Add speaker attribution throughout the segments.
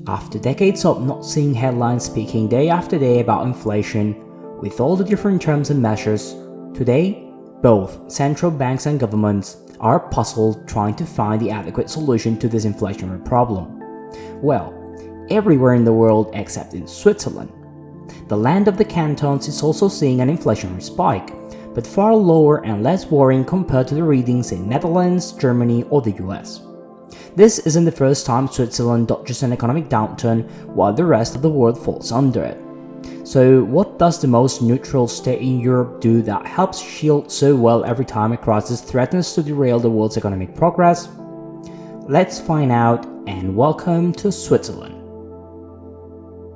Speaker 1: after decades of not seeing headlines speaking day after day about inflation, with all the different terms and measures, today, both central banks and governments are puzzled trying to find the adequate solution to this inflationary problem. Well, everywhere in the world except in Switzerland. The land of the cantons is also seeing an inflationary spike, but far lower and less worrying compared to the readings in Netherlands, Germany or the US. This isn't the first time Switzerland dodges an economic downturn while the rest of the world falls under it. So what does the most neutral state in Europe do that helps shield so well every time a crisis threatens to derail the world's economic progress? Let's find out, and welcome to Switzerland.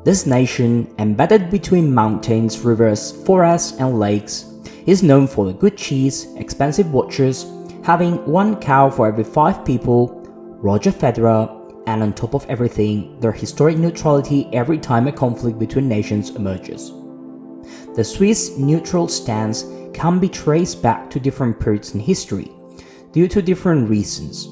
Speaker 1: This nation, embedded between mountains, rivers, forests and lakes, is known for the good cheese, expensive watches, having one cow for every 5 people, Roger Federer, and on top of everything, their historic neutrality every time a conflict between nations emerges. The Swiss neutral stance can be traced back to different periods in history, due to different reasons.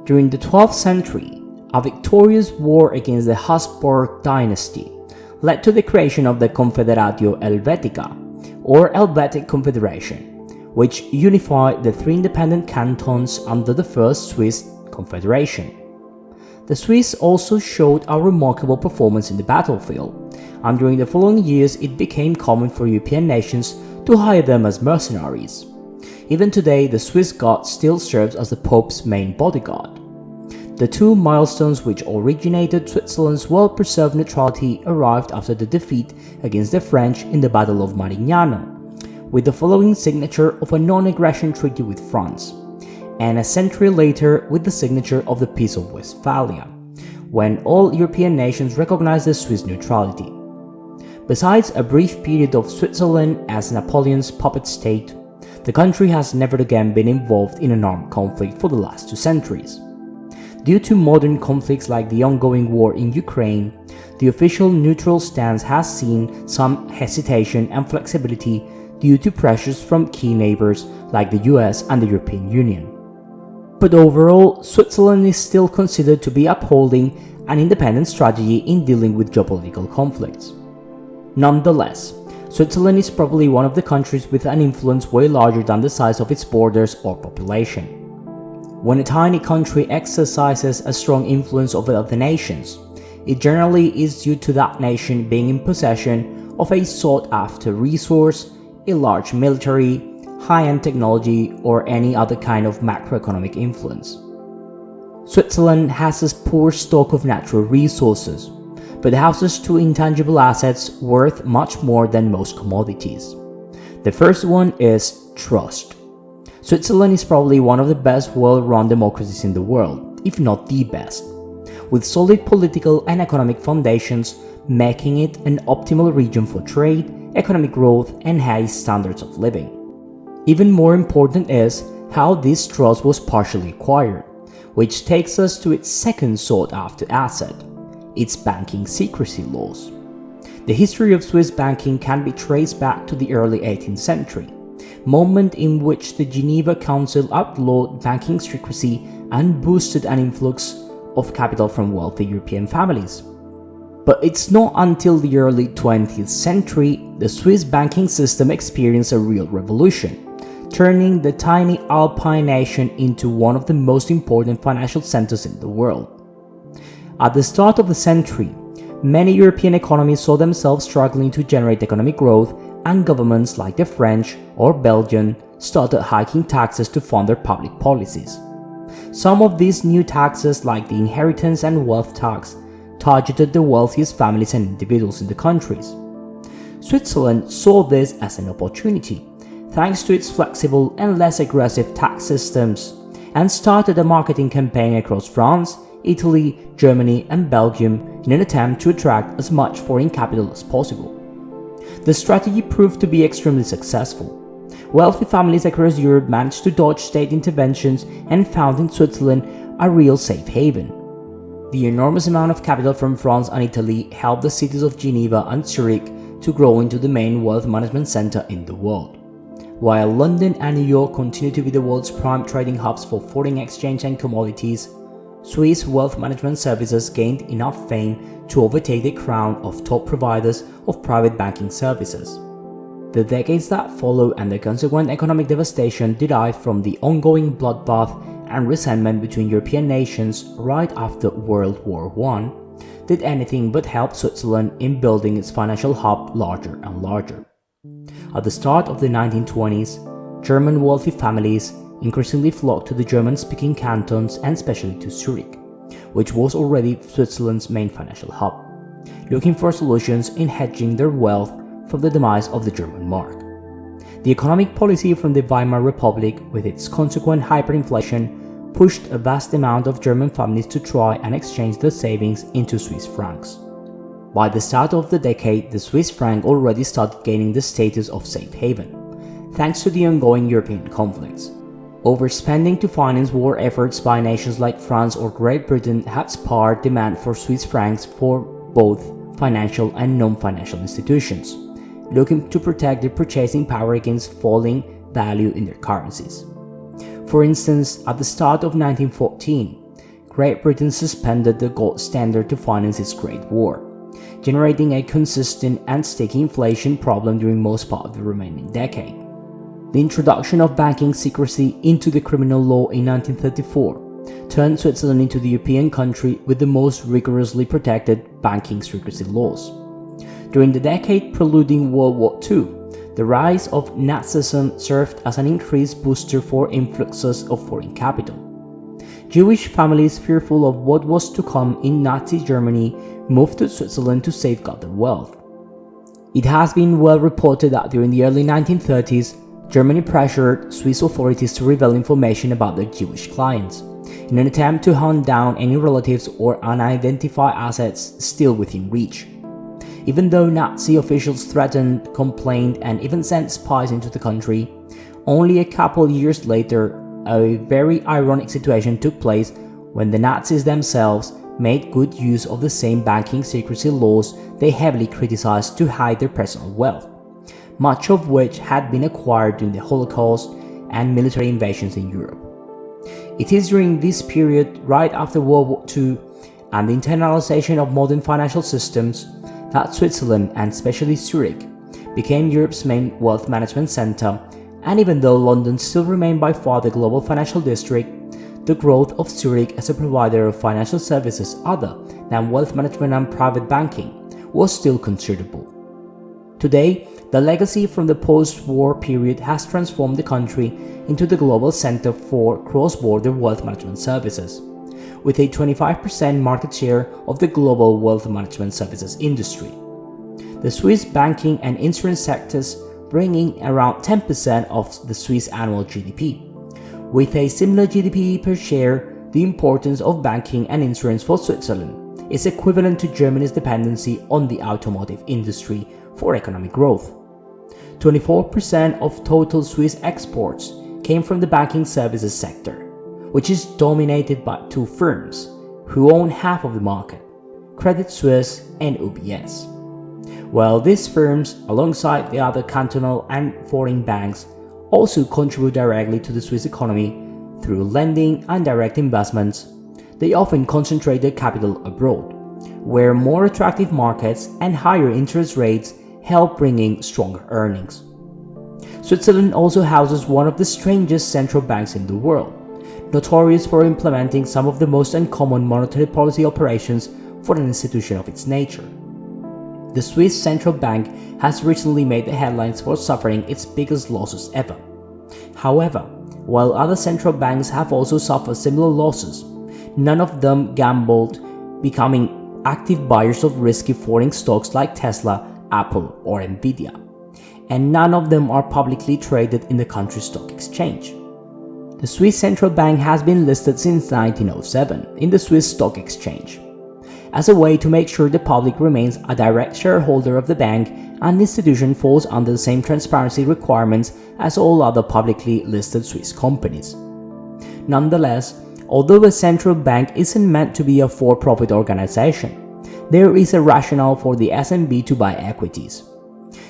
Speaker 1: During the 12th century, a victorious war against the Habsburg dynasty led to the creation of the Confederatio Helvetica, or Helvetic Confederation, which unified the 3 independent cantons under the First Swiss Confederation. The Swiss also showed a remarkable performance in the battlefield, and during the following years it became common for European nations to hire them as mercenaries. Even today, the Swiss Guard still serves as the Pope's main bodyguard. The 2 milestones which originated Switzerland's well-preserved neutrality arrived after the defeat against the French in the Battle of Marignano, with the following signature of a non-aggression treaty with France, and a century later with the signature of the Peace of Westphalia, when all European nations recognized the Swiss neutrality. Besides a brief period of Switzerland as Napoleon's puppet state, the country has never again been involved in an armed conflict for the last 2 centuries. Due to modern conflicts like the ongoing war in Ukraine, the official neutral stance has seen some hesitation and flexibility due to pressures from key neighbors like the US and the European Union. But overall, Switzerland is still considered to be upholding an independent strategy in dealing with geopolitical conflicts. Nonetheless, Switzerland is probably one of the countries with an influence way larger than the size of its borders or population. When a tiny country exercises a strong influence over other nations, it generally is due to that nation being in possession of a sought-after resource, a large military, high-end technology, or any other kind of macroeconomic influence. Switzerland has a poor stock of natural resources, but houses 2 intangible assets worth much more than most commodities. The first one is trust. Switzerland is probably one of the best well-run democracies in the world, if not the best, with solid political and economic foundations, making it an optimal region for trade, economic growth, and high standards of living. Even more important is how this trust was partially acquired, which takes us to its second sought-after asset, its banking secrecy laws. The history of Swiss banking can be traced back to the early 18th century, moment in which the Geneva Council outlawed banking secrecy and boosted an influx of capital from wealthy European families. But it's not until the early 20th century the Swiss banking system experienced a real revolution, turning the tiny Alpine nation into one of the most important financial centers in the world. At the start of the century, many European economies saw themselves struggling to generate economic growth, and governments like the French or Belgian started hiking taxes to fund their public policies. Some of these new taxes, like the inheritance and wealth tax, targeted the wealthiest families and individuals in the countries. Switzerland saw this as an opportunity, thanks to its flexible and less aggressive tax systems, and started a marketing campaign across France, Italy, Germany and Belgium in an attempt to attract as much foreign capital as possible. The strategy proved to be extremely successful. Wealthy families across Europe managed to dodge state interventions and found in Switzerland a real safe haven. The enormous amount of capital from France and Italy helped the cities of Geneva and Zurich to grow into the main wealth management center in the world. While London and New York continue to be the world's prime trading hubs for foreign exchange and commodities, Swiss wealth management services gained enough fame to overtake the crown of top providers of private banking services. The decades that followed and the consequent economic devastation derived from the ongoing bloodbath and resentment between European nations right after World War I did anything but help Switzerland in building its financial hub larger and larger. At the start of the 1920s, German wealthy families increasingly flocked to the German-speaking cantons and especially to Zurich, which was already Switzerland's main financial hub, looking for solutions in hedging their wealth from the demise of the German mark. The economic policy from the Weimar Republic, with its consequent hyperinflation, pushed a vast amount of German families to try and exchange their savings into Swiss francs. By the start of the decade, the Swiss franc already started gaining the status of safe haven, thanks to the ongoing European conflicts. Overspending to finance war efforts by nations like France or Great Britain had sparked demand for Swiss francs for both financial and non-financial institutions, looking to protect their purchasing power against falling value in their currencies. For instance, at the start of 1914, Great Britain suspended the gold standard to finance its Great War, generating a consistent and sticky inflation problem during most part of the remaining decade. The introduction of banking secrecy into the criminal law in 1934 turned Switzerland into the European country with the most rigorously protected banking secrecy laws. During the decade preluding World War II, the rise of Nazism served as an increased booster for influxes of foreign capital. Jewish families fearful of what was to come in Nazi Germany moved to Switzerland to safeguard their wealth. It has been well reported that during the early 1930s, Germany pressured Swiss authorities to reveal information about their Jewish clients, in an attempt to hunt down any relatives or unidentified assets still within reach. Even though Nazi officials threatened, complained, and even sent spies into the country, only a couple years later, a very ironic situation took place when the Nazis themselves made good use of the same banking secrecy laws they heavily criticized to hide their personal wealth, much of which had been acquired during the Holocaust and military invasions in Europe. It is during this period, right after World War II and the internalization of modern financial systems, that Switzerland, and especially Zurich, became Europe's main wealth management center, and even though London still remained by far the global financial district, the growth of Zurich as a provider of financial services other than wealth management and private banking was still considerable. Today, the legacy from the post-war period has transformed the country into the global center for cross-border wealth management services, with a 25% market share of the global wealth management services industry. The Swiss banking and insurance sectors bringing around 10% of the Swiss annual GDP. With a similar GDP per share, the importance of banking and insurance for Switzerland is equivalent to Germany's dependency on the automotive industry for economic growth. 24% of total Swiss exports came from the banking services sector, which is dominated by two firms who own half of the market, Credit Suisse and UBS. While these firms, alongside the other cantonal and foreign banks, also contribute directly to the Swiss economy through lending and direct investments, they often concentrate their capital abroad, where more attractive markets and higher interest rates help bringing stronger earnings. Switzerland also houses one of the strangest central banks in the world, notorious for implementing some of the most uncommon monetary policy operations for an institution of its nature. The Swiss Central Bank has recently made the headlines for suffering its biggest losses ever. However, while other central banks have also suffered similar losses, none of them gambled, becoming active buyers of risky foreign stocks like Tesla, Apple, or Nvidia, and none of them are publicly traded in the country's stock exchange. The Swiss Central Bank has been listed since 1907 in the Swiss Stock Exchange, as a way to make sure the public remains a direct shareholder of the bank and the institution falls under the same transparency requirements as all other publicly listed Swiss companies. Nonetheless, although a central bank isn't meant to be a for-profit organization, there is a rationale for the SNB to buy equities.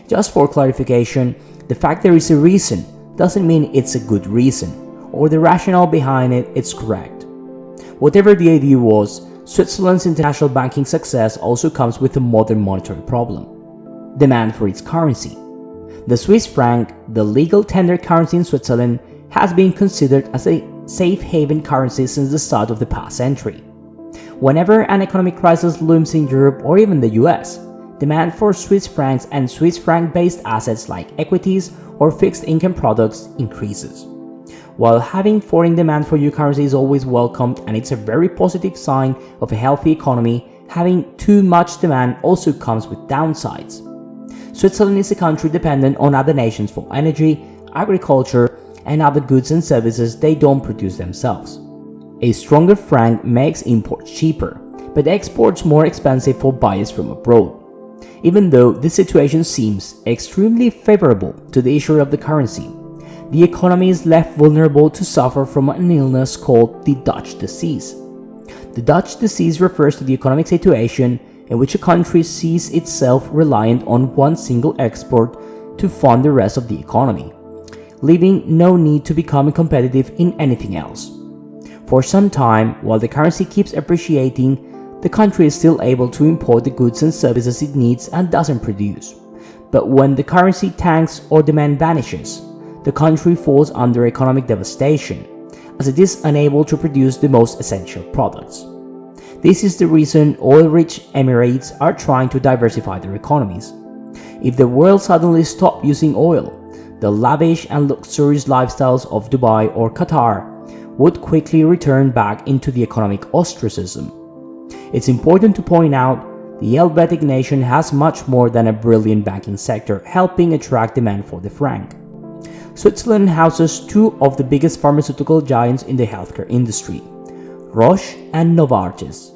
Speaker 1: Just for clarification, the fact there is a reason doesn't mean it's a good reason, or the rationale behind it is correct. Whatever the idea was, Switzerland's international banking success also comes with a modern monetary problem: demand for its currency. The Swiss franc, the legal tender currency in Switzerland, has been considered as a safe haven currency since the start of the past century. Whenever an economic crisis looms in Europe or even the US, demand for Swiss francs and Swiss franc-based assets like equities or fixed income products increases. While having foreign demand for your currency is always welcomed and it's a very positive sign of a healthy economy, having too much demand also comes with downsides. Switzerland is a country dependent on other nations for energy, agriculture, and other goods and services they don't produce themselves. A stronger franc makes imports cheaper, but exports more expensive for buyers from abroad. Even though this situation seems extremely favorable to the issuer of the currency, the economy is left vulnerable to suffer from an illness called the Dutch disease. The Dutch disease refers to the economic situation in which a country sees itself reliant on one single export to fund the rest of the economy, leaving no need to become competitive in anything else. For some time, while the currency keeps appreciating, the country is still able to import the goods and services it needs and doesn't produce. But when the currency tanks or demand vanishes, the country falls under economic devastation, as it is unable to produce the most essential products. This is the reason oil-rich Emirates are trying to diversify their economies. If the world suddenly stopped using oil, the lavish and luxurious lifestyles of Dubai or Qatar would quickly return back into the economic ostracism. It's important to point out the Helvetic nation has much more than a brilliant banking sector helping attract demand for the franc. Switzerland houses two of the biggest pharmaceutical giants in the healthcare industry, Roche and Novartis,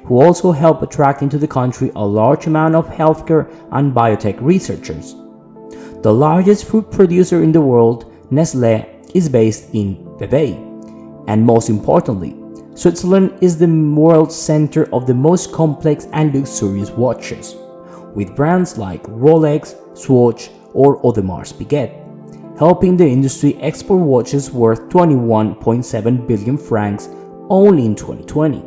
Speaker 1: who also help attract into the country a large amount of healthcare and biotech researchers. The largest food producer in the world, Nestlé, is based in Vevey. And most importantly, Switzerland is the world center of the most complex and luxurious watches, with brands like Rolex, Swatch, or Audemars Piguet, helping the industry export watches worth 21.7 billion francs only in 2020.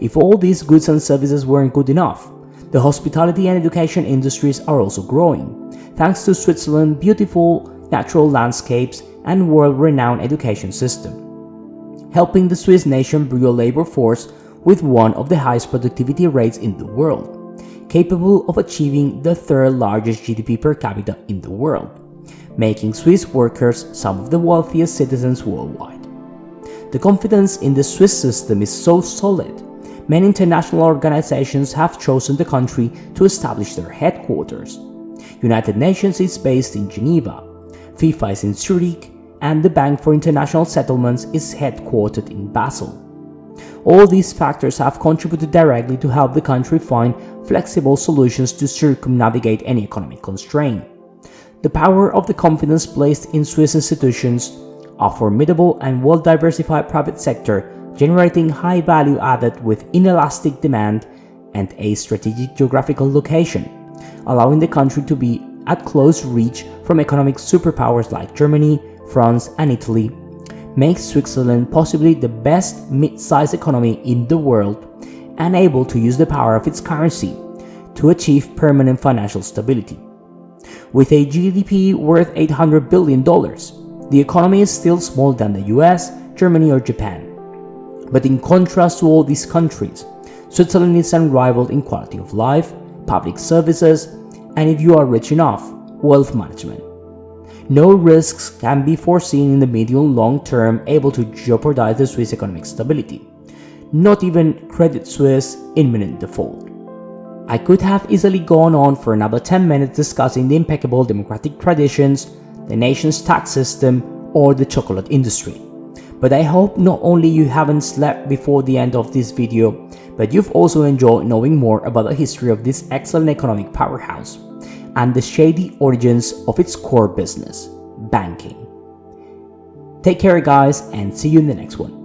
Speaker 1: If all these goods and services weren't good enough, the hospitality and education industries are also growing, thanks to Switzerland's beautiful natural landscapes and world-renowned education system, helping the Swiss nation brew a labor force with one of the highest productivity rates in the world, capable of achieving the third largest GDP per capita in the world, making Swiss workers some of the wealthiest citizens worldwide. The confidence in the Swiss system is so solid, many international organizations have chosen the country to establish their headquarters. United Nations is based in Geneva, FIFA is in Zurich, and the Bank for International Settlements is headquartered in Basel. All these factors have contributed directly to help the country find flexible solutions to circumnavigate any economic constraint. The power of the confidence placed in Swiss institutions, a formidable and well-diversified private sector generating high value added with inelastic demand, and a strategic geographical location, allowing the country to be at close reach from economic superpowers like Germany, France, and Italy, makes Switzerland possibly the best mid-sized economy in the world and able to use the power of its currency to achieve permanent financial stability. With a GDP worth $800 billion, the economy is still smaller than the US, Germany, or Japan. But in contrast to all these countries, Switzerland is unrivaled in quality of life, public services, and if you are rich enough, wealth management. No risks can be foreseen in the medium-long term able to jeopardize the Swiss economic stability, not even Credit Suisse imminent default. I could have easily gone on for another 10 minutes discussing the impeccable democratic traditions, the nation's tax system, or the chocolate industry. But I hope not only you haven't slept before the end of this video, but you've also enjoyed knowing more about the history of this excellent economic powerhouse and the shady origins of its core business, banking. Take care guys, and see you in the next one.